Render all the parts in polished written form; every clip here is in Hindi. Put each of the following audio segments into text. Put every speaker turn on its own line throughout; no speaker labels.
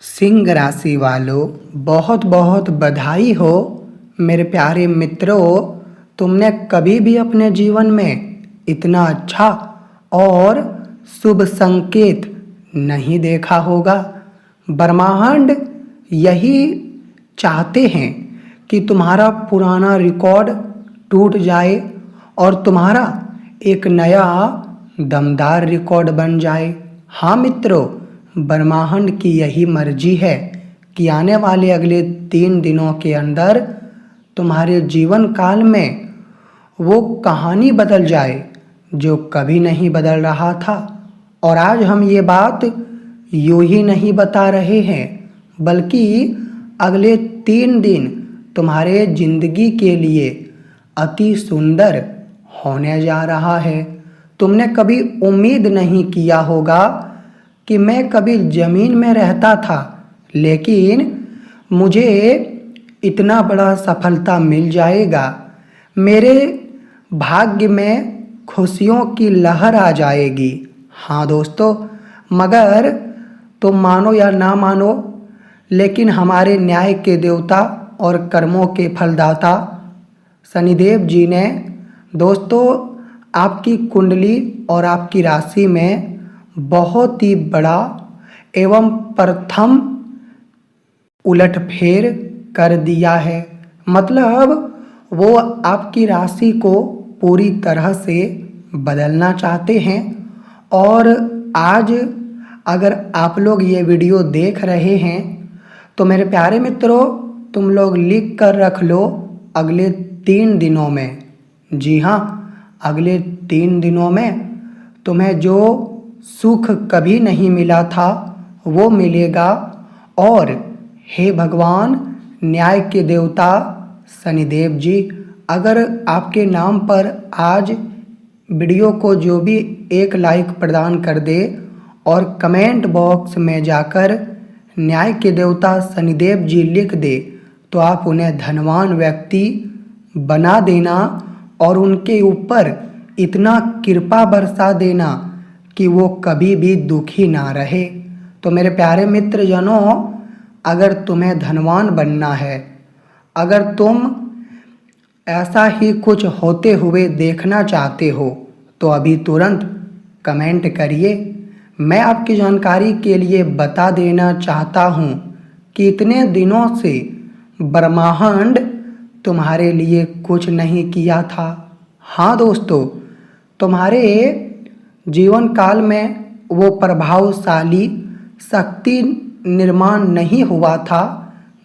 सिंह राशि वालों, बहुत बहुत बधाई हो। मेरे प्यारे मित्रों, तुमने कभी भी अपने जीवन में इतना अच्छा और शुभ संकेत नहीं देखा होगा। ब्रह्मांड यही चाहते हैं कि तुम्हारा पुराना रिकॉर्ड टूट जाए और तुम्हारा एक नया दमदार रिकॉर्ड बन जाए। हाँ मित्रों, ब्रह्मांड की यही मर्जी है कि आने वाले अगले 3 दिनों के अंदर तुम्हारे जीवन काल में वो कहानी बदल जाए जो कभी नहीं बदल रहा था। और आज हम ये बात यूं ही नहीं बता रहे हैं, बल्कि अगले 3 दिन तुम्हारे जिंदगी के लिए अति सुंदर होने जा रहा है। तुमने कभी उम्मीद नहीं किया होगा कि मैं कभी ज़मीन में रहता था, लेकिन मुझे इतना बड़ा सफलता मिल जाएगा, मेरे भाग्य में खुशियों की लहर आ जाएगी। हाँ दोस्तों, मगर तुम मानो या ना मानो, लेकिन हमारे न्याय के देवता और कर्मों के फलदाता शनिदेव जी ने दोस्तों आपकी कुंडली और आपकी राशि में बहुत ही बड़ा एवं प्रथम उलटफेर कर दिया है। मतलब वो आपकी राशि को पूरी तरह से बदलना चाहते हैं। और आज अगर आप लोग ये वीडियो देख रहे हैं तो मेरे प्यारे मित्रों, तुम लोग लिख कर रख लो अगले 3 दिनों में। जी हाँ, अगले 3 दिनों में तुम्हें जो सुख कभी नहीं मिला था वो मिलेगा। और हे भगवान न्याय के देवता शनिदेव जी, अगर आपके नाम पर आज वीडियो को जो भी एक लाइक प्रदान कर दे और कमेंट बॉक्स में जाकर न्याय के देवता शनिदेव जी लिख दे, तो आप उन्हें धनवान व्यक्ति बना देना और उनके ऊपर इतना कृपा बरसा देना कि वो कभी भी दुखी ना रहे। तो मेरे प्यारे मित्रजनों, अगर तुम्हें धनवान बनना है, अगर तुम ऐसा ही कुछ होते हुए देखना चाहते हो, तो अभी तुरंत कमेंट करिए। मैं आपकी जानकारी के लिए बता देना चाहता हूँ कि इतने दिनों से ब्रह्मांड तुम्हारे लिए कुछ नहीं किया था। हाँ दोस्तों, तुम्हारे जीवन काल में वो प्रभावशाली शक्ति निर्माण नहीं हुआ था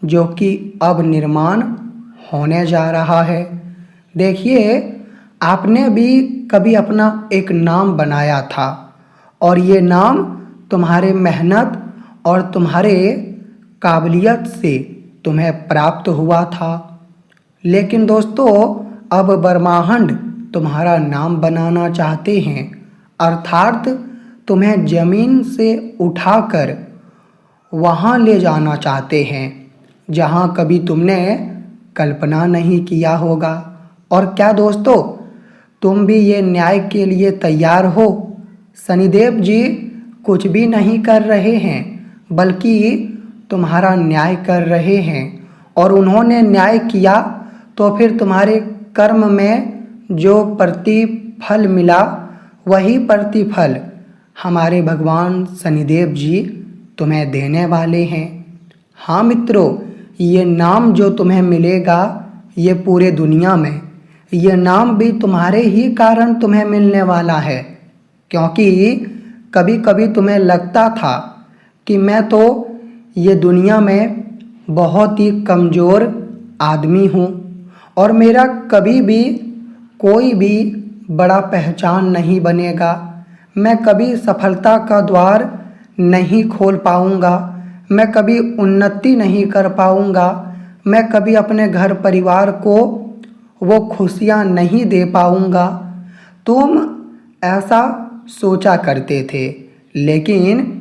जो कि अब निर्माण होने जा रहा है। देखिए, आपने भी कभी अपना एक नाम बनाया था और ये नाम तुम्हारे मेहनत और तुम्हारे काबिलियत से तुम्हें प्राप्त हुआ था। लेकिन दोस्तों, अब ब्रह्मांड तुम्हारा नाम बनाना चाहते हैं, अर्थात तुम्हें ज़मीन से उठाकर वहाँ ले जाना चाहते हैं जहाँ कभी तुमने कल्पना नहीं किया होगा। और क्या दोस्तों, तुम भी ये न्याय के लिए तैयार हो? शनिदेव जी कुछ भी नहीं कर रहे हैं, बल्कि तुम्हारा न्याय कर रहे हैं। और उन्होंने न्याय किया तो फिर तुम्हारे कर्म में जो प्रतिफल मिला, वही प्रतिफल हमारे भगवान शनिदेव जी तुम्हें देने वाले हैं। हाँ मित्रों, ये नाम जो तुम्हें मिलेगा, ये पूरे दुनिया में ये नाम भी तुम्हारे ही कारण तुम्हें मिलने वाला है। क्योंकि कभी कभी तुम्हें लगता था कि मैं तो ये दुनिया में बहुत ही कमज़ोर आदमी हूँ और मेरा कभी भी कोई भी बड़ा पहचान नहीं बनेगा, मैं कभी सफलता का द्वार नहीं खोल पाऊँगा, मैं कभी उन्नति नहीं कर पाऊँगा, मैं कभी अपने घर परिवार को वो खुशियाँ नहीं दे पाऊँगा। तुम ऐसा सोचा करते थे। लेकिन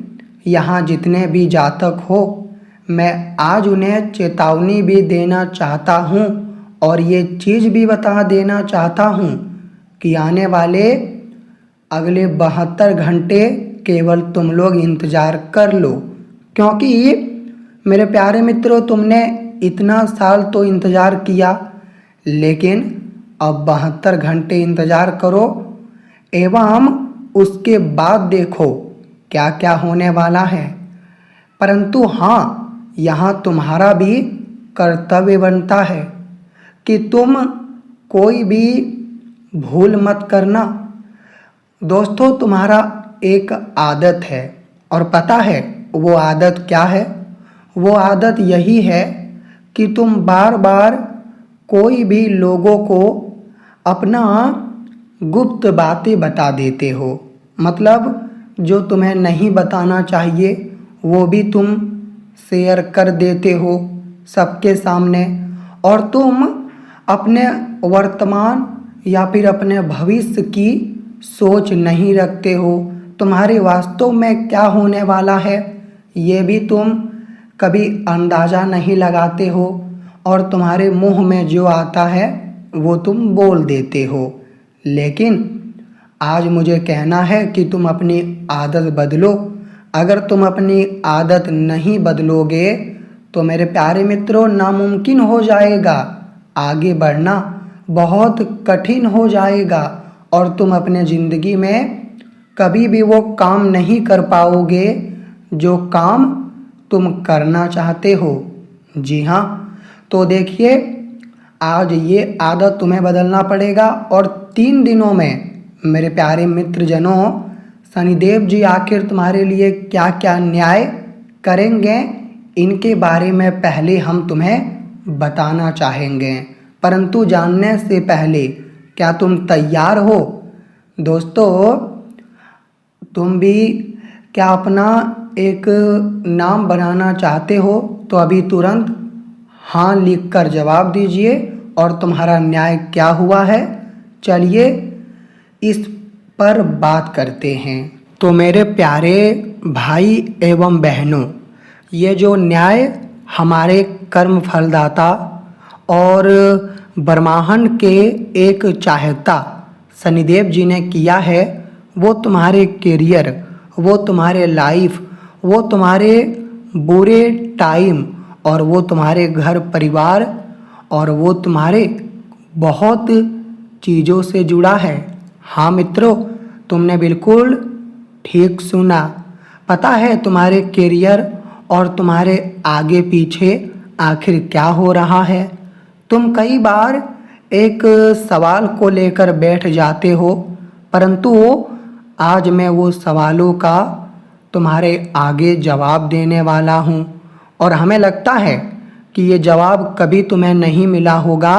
यहाँ जितने भी जातक हो, मैं आज उन्हें चेतावनी भी देना चाहता हूँ और ये चीज़ भी बता देना चाहता हूँ कि आने वाले अगले 72 घंटे केवल तुम लोग इंतज़ार कर लो, क्योंकि मेरे प्यारे मित्रों, तुमने इतना साल तो इंतज़ार किया, लेकिन अब 72 घंटे इंतज़ार करो एवं उसके बाद देखो क्या क्या होने वाला है। परंतु हाँ, यहाँ तुम्हारा भी कर्तव्य बनता है कि तुम कोई भी भूल मत करना। दोस्तों, तुम्हारा एक आदत है, और पता है वो आदत क्या है? वो आदत यही है कि तुम बार बार कोई भी लोगों को अपना गुप्त बातें बता देते हो। मतलब जो तुम्हें नहीं बताना चाहिए वो भी तुम शेयर कर देते हो सबके सामने, और तुम अपने वर्तमान या फिर अपने भविष्य की सोच नहीं रखते हो। तुम्हारे वास्तव में क्या होने वाला है ये भी तुम कभी अंदाज़ा नहीं लगाते हो, और तुम्हारे मुंह में जो आता है वो तुम बोल देते हो। लेकिन आज मुझे कहना है कि तुम अपनी आदत बदलो। अगर तुम अपनी आदत नहीं बदलोगे तो मेरे प्यारे मित्रों, नामुमकिन हो जाएगा, आगे बढ़ना बहुत कठिन हो जाएगा, और तुम अपने ज़िंदगी में कभी भी वो काम नहीं कर पाओगे जो काम तुम करना चाहते हो। जी हाँ, तो देखिए, आज ये आदत तुम्हें बदलना पड़ेगा, और 3 दिनों में मेरे प्यारे मित्रजनों, शनिदेव जी आखिर तुम्हारे लिए क्या क्या न्याय करेंगे इनके बारे में पहले हम तुम्हें बताना चाहेंगे। परंतु जानने से पहले क्या तुम तैयार हो? दोस्तों, तुम भी क्या अपना एक नाम बनाना चाहते हो? तो अभी तुरंत हाँ लिखकर जवाब दीजिए, और तुम्हारा न्याय क्या हुआ है चलिए इस पर बात करते हैं। तो मेरे प्यारे भाई एवं बहनों, ये जो न्याय हमारे कर्म फलदाता और ब्रह्मांड के एक चाहता शनिदेव जी ने किया है, वो तुम्हारे करियर, वो तुम्हारे लाइफ, वो तुम्हारे बुरे टाइम, और वो तुम्हारे घर परिवार, और वो तुम्हारे बहुत चीज़ों से जुड़ा है। हाँ मित्रों, तुमने बिल्कुल ठीक सुना। पता है तुम्हारे करियर और तुम्हारे आगे पीछे आखिर क्या हो रहा है? तुम कई बार एक सवाल को लेकर बैठ जाते हो, परंतु आज मैं वो सवालों का तुम्हारे आगे जवाब देने वाला हूँ, और हमें लगता है कि ये जवाब कभी तुम्हें नहीं मिला होगा,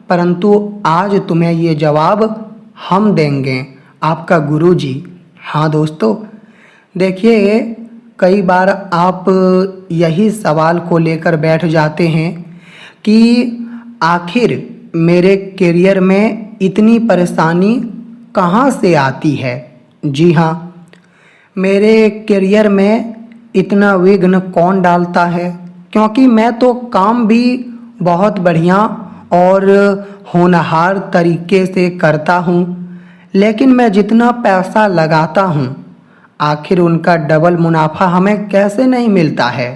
परंतु आज तुम्हें ये जवाब हम देंगे, आपका गुरुजी। हाँ दोस्तों, देखिए, कई बार आप यही सवाल को लेकर बैठ जाते हैं कि आखिर मेरे करियर में इतनी परेशानी कहाँ से आती है। जी हाँ, मेरे करियर में इतना विघ्न कौन डालता है? क्योंकि मैं तो काम भी बहुत बढ़िया और होनहार तरीके से करता हूँ, लेकिन मैं जितना पैसा लगाता हूँ आखिर उनका डबल मुनाफा हमें कैसे नहीं मिलता है?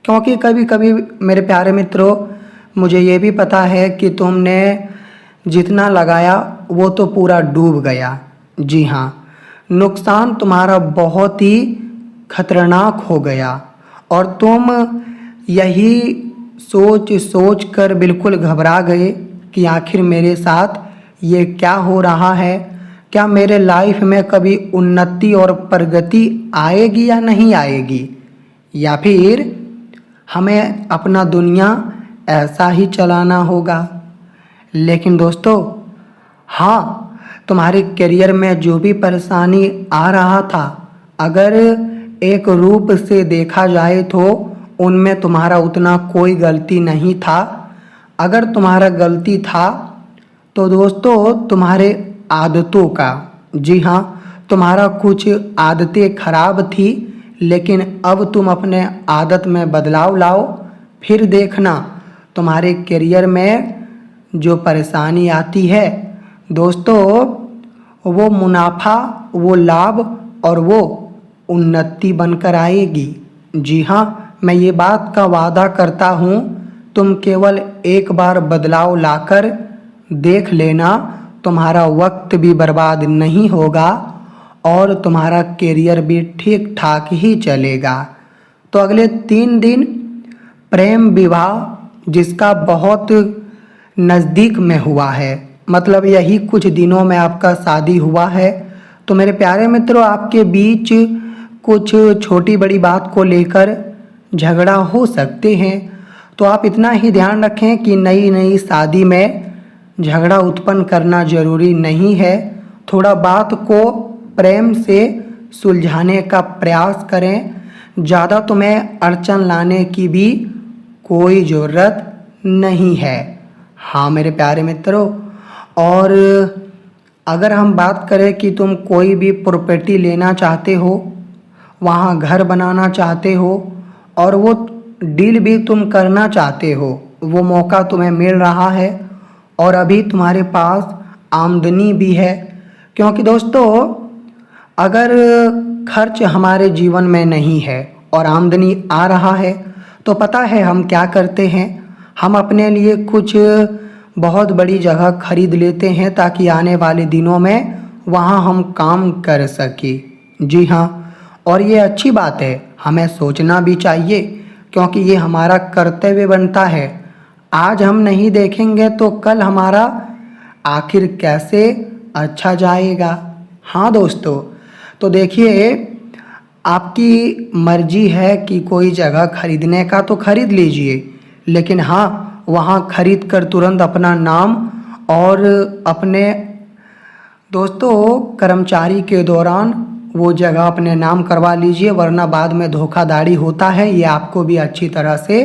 क्योंकि कभी कभी मेरे प्यारे मित्रों, मुझे ये भी पता है कि तुमने जितना लगाया वो तो पूरा डूब गया। जी हाँ, नुकसान तुम्हारा बहुत ही खतरनाक हो गया, और तुम यही सोच सोच कर बिल्कुल घबरा गए कि आखिर मेरे साथ ये क्या हो रहा है? क्या मेरे लाइफ में कभी उन्नति और प्रगति आएगी या नहीं आएगी, या फिर हमें अपना दुनिया ऐसा ही चलाना होगा? लेकिन दोस्तों, हाँ, तुम्हारे करियर में जो भी परेशानी आ रहा था, अगर एक रूप से देखा जाए तो उनमें तुम्हारा उतना कोई गलती नहीं था। अगर तुम्हारा गलती था तो दोस्तों तुम्हारे आदतों का। जी हाँ, तुम्हारा कुछ आदतें खराब थी, लेकिन अब तुम अपने आदत में बदलाव लाओ, फिर देखना तुम्हारे करियर में जो परेशानी आती है दोस्तों, वो मुनाफा, वो लाभ और वो उन्नति बनकर आएगी। जी हाँ, मैं ये बात का वादा करता हूँ, तुम केवल एक बार बदलाव लाकर देख लेना, तुम्हारा वक्त भी बर्बाद नहीं होगा और तुम्हारा करियर भी ठीक ठाक ही चलेगा। तो अगले 3 दिन प्रेम विवाह जिसका बहुत नज़दीक में हुआ है, मतलब यही कुछ दिनों में आपका शादी हुआ है, तो मेरे प्यारे मित्रों, आपके बीच कुछ छोटी बड़ी बात को लेकर झगड़ा हो सकते हैं। तो आप इतना ही ध्यान रखें कि नई नई शादी में झगड़ा उत्पन्न करना ज़रूरी नहीं है। थोड़ा बात को प्रेम से सुलझाने का प्रयास करें। ज़्यादा तुम्हें अड़चन लाने की भी कोई ज़रूरत नहीं है। हाँ मेरे प्यारे मित्रों, और अगर हम बात करें कि तुम कोई भी प्रॉपर्टी लेना चाहते हो, वहाँ घर बनाना चाहते हो और वो डील भी तुम करना चाहते हो, वो मौका तुम्हें मिल रहा है और अभी तुम्हारे पास आमदनी भी है। क्योंकि दोस्तों, अगर खर्च हमारे जीवन में नहीं है और आमदनी आ रहा है, तो पता है हम क्या करते हैं, हम अपने लिए कुछ बहुत बड़ी जगह खरीद लेते हैं ताकि आने वाले दिनों में वहाँ हम काम कर सकें। जी हाँ, और ये अच्छी बात है, हमें सोचना भी चाहिए क्योंकि ये हमारा कर्तव्य बनता है। आज हम नहीं देखेंगे तो कल हमारा आखिर कैसे अच्छा जाएगा। हाँ दोस्तों, तो देखिए, आपकी मर्जी है कि कोई जगह खरीदने का तो खरीद लीजिए, लेकिन हाँ, वहाँ खरीद कर तुरंत अपना नाम और अपने दोस्तों कर्मचारी के दौरान वो जगह अपने नाम करवा लीजिए, वरना बाद में धोखाधड़ी होता है, ये आपको भी अच्छी तरह से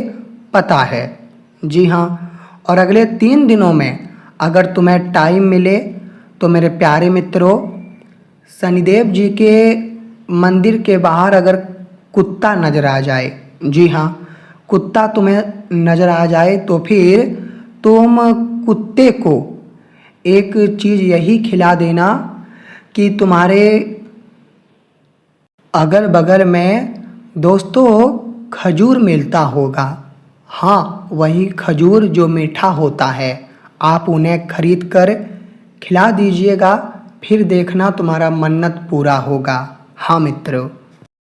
पता है। जी हाँ, और अगले 3 दिनों में अगर तुम्हें टाइम मिले तो मेरे प्यारे मित्रों, शनिदेव जी के मंदिर के बाहर अगर कुत्ता नज़र आ जाए, जी हाँ, कुत्ता तुम्हें नज़र आ जाए, तो फिर तुम कुत्ते को एक चीज़ यही खिला देना कि तुम्हारे अगल बगल में दोस्तों खजूर मिलता होगा। हाँ, वही खजूर जो मीठा होता है, आप उन्हें खरीद कर खिला दीजिएगा, फिर देखना तुम्हारा मन्नत पूरा होगा। हाँ मित्रों।